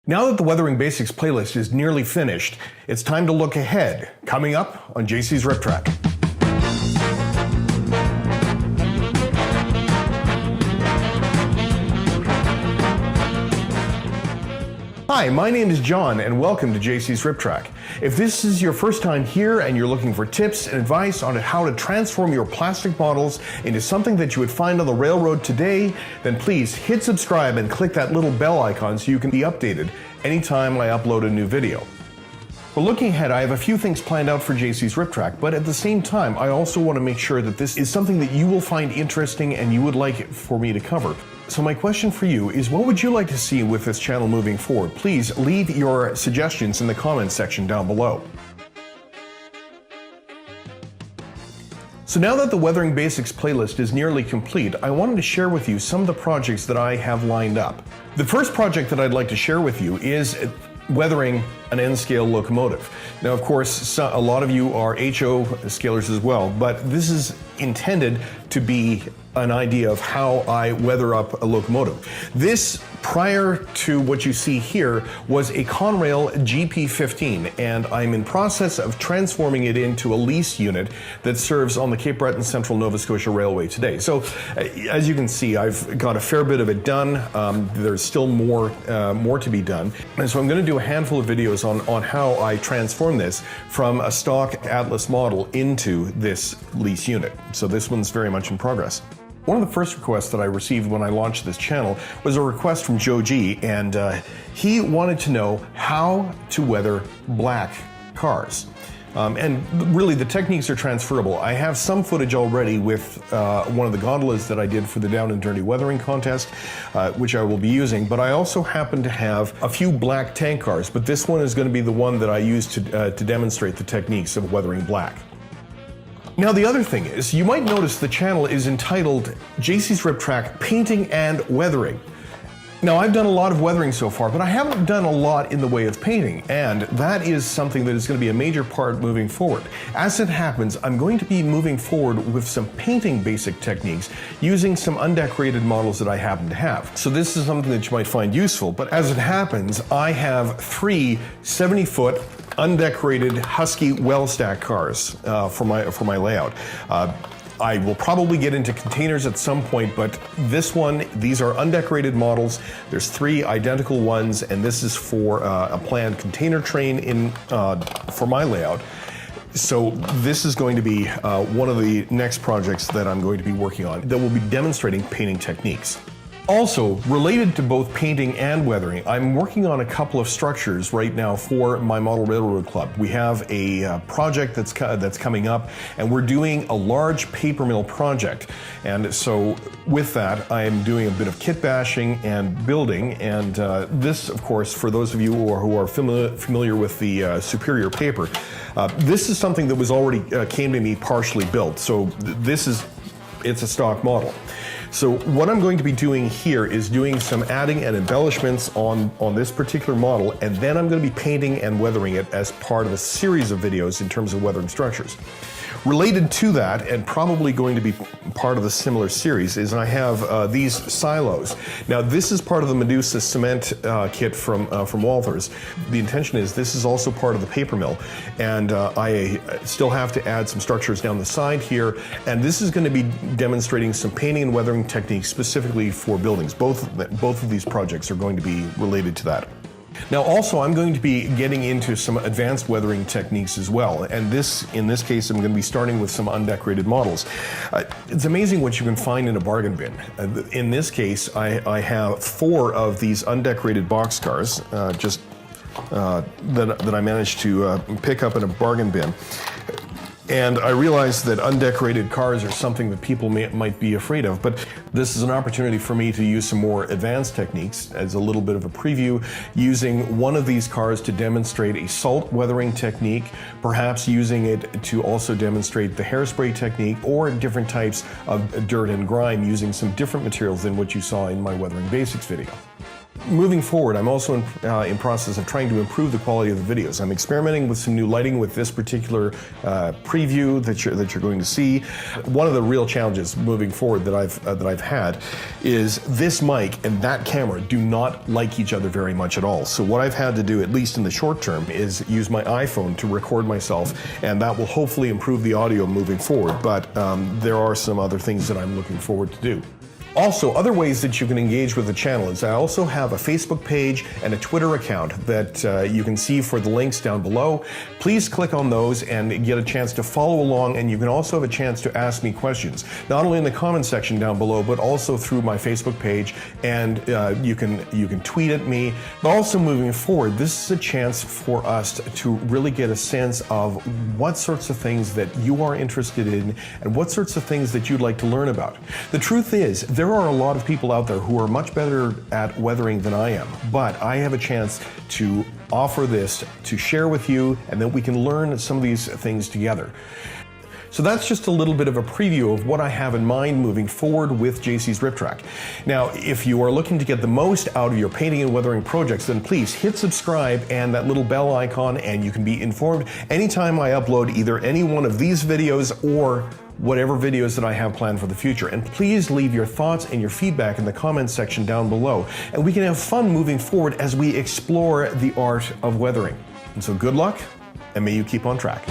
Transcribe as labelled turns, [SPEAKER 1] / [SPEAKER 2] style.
[SPEAKER 1] Now that the Weathering Basics playlist is nearly finished, it's time to look ahead, coming up on JC's Riptrack. Hi, my name is John and welcome to JC's Riptrack. If this is your first time here and you're looking for tips and advice on how to transform your plastic models into something that you would find on the railroad today, then please hit subscribe and click that little bell icon so you can be updated anytime I upload a new video. Well, looking ahead, I have a few things planned out for JC's Riptrack, but at the same time, I also want to make sure that this is something that you will find interesting and you would like for me to cover. So my question for you is, what would you like to see with this channel moving forward? Please leave your suggestions in the comments section down below. So now that the Weathering Basics playlist is nearly complete, I wanted to share with you some of the projects that I have lined up. The first project that I'd like to share with you is weathering an N-scale locomotive. Now, of course, a lot of you are HO scalers as well, but this is intended to be an idea of how I weather up a locomotive. This, prior to what you see here, was a Conrail GP15, and I'm in process of transforming it into a lease unit that serves on the Cape Breton Central Nova Scotia Railway today. So, as you can see, I've got a fair bit of it done. There's still more to be done. And so I'm going to do a handful of videos on how I transform this from a stock Atlas model into this lease unit. So this one's very much in progress. One of the first requests that I received when I launched this channel was a request from Joe G, and he wanted to know how to weather black cars. And really, the techniques are transferable. I have some footage already with one of the gondolas that I did for the Down and Dirty Weathering contest, which I will be using, but I also happen to have a few black tank cars, but this one is going to be the one that I use to demonstrate the techniques of weathering black. Now, the other thing is, you might notice the channel is entitled JC's Riptrack Painting and Weathering. Now, I've done a lot of weathering so far, but I haven't done a lot in the way of painting, and that is something that is going to be a major part moving forward. As it happens, I'm going to be moving forward with some painting basic techniques using some undecorated models that I happen to have. So this is something that you might find useful, but as it happens, I have three 70-foot undecorated Husky well-stacked cars for my layout. I will probably get into containers at some point, but these are undecorated models. There's three identical ones, and this is for a planned container train for my layout. So this is going to be one of the next projects that I'm going to be working on that will be demonstrating painting techniques. Also, related to both painting and weathering, I'm working on a couple of structures right now for my Model Railroad Club. We have a project that's coming up, and we're doing a large paper mill project. And so with that, I am doing a bit of kit bashing and building, and this, of course, for those of you who are familiar with the Superior paper, this is something that was already came to me partially built. So it's a stock model. So what I'm going to be doing here is doing some adding and embellishments on this particular model, and then I'm going to be painting and weathering it as part of a series of videos in terms of weathering structures. Related to that, and probably going to be part of the similar series, is I have these silos. Now, this is part of the Medusa cement kit from Walthers. The intention is this is also part of the paper mill, and I still have to add some structures down the side here, and this is going to be demonstrating some painting and weathering techniques specifically for buildings. Both of these projects are going to be related to that. Now, also, I'm going to be getting into some advanced weathering techniques as well, and in this case, I'm going to be starting with some undecorated models. It's amazing what you can find in a bargain bin. In this case, I have four of these undecorated boxcars, that I managed to pick up in a bargain bin. And I realize that undecorated cars are something that people might be afraid of, but this is an opportunity for me to use some more advanced techniques as a little bit of a preview, using one of these cars to demonstrate a salt weathering technique, perhaps using it to also demonstrate the hairspray technique, or different types of dirt and grime using some different materials than what you saw in my Weathering Basics video. Moving forward, I'm also in process of trying to improve the quality of the videos. I'm experimenting with some new lighting with this particular preview that you're going to see. One of the real challenges moving forward that I've had is this mic and that camera do not like each other very much at all. So what I've had to do, at least in the short term, is use my iPhone to record myself, and that will hopefully improve the audio moving forward. But there are some other things that I'm looking forward to do. Also, other ways that you can engage with the channel is I also have a Facebook page and a Twitter account that you can see for the links down below. Please click on those and get a chance to follow along, and you can also have a chance to ask me questions, not only in the comment section down below, but also through my Facebook page, and you can tweet at me. But also moving forward, this is a chance for us to really get a sense of what sorts of things that you are interested in and what sorts of things that you'd like to learn about. The truth is, there are a lot of people out there who are much better at weathering than I am, but I have a chance to offer this to share with you, and then we can learn some of these things together. So that's just a little bit of a preview of what I have in mind moving forward with JC's Riptrack. Now, if you are looking to get the most out of your painting and weathering projects, then please hit subscribe and that little bell icon, and you can be informed anytime I upload either any one of these videos or whatever videos that I have planned for the future. And please leave your thoughts and your feedback in the comments section down below, and we can have fun moving forward as we explore the art of weathering. And so good luck, and may you keep on track.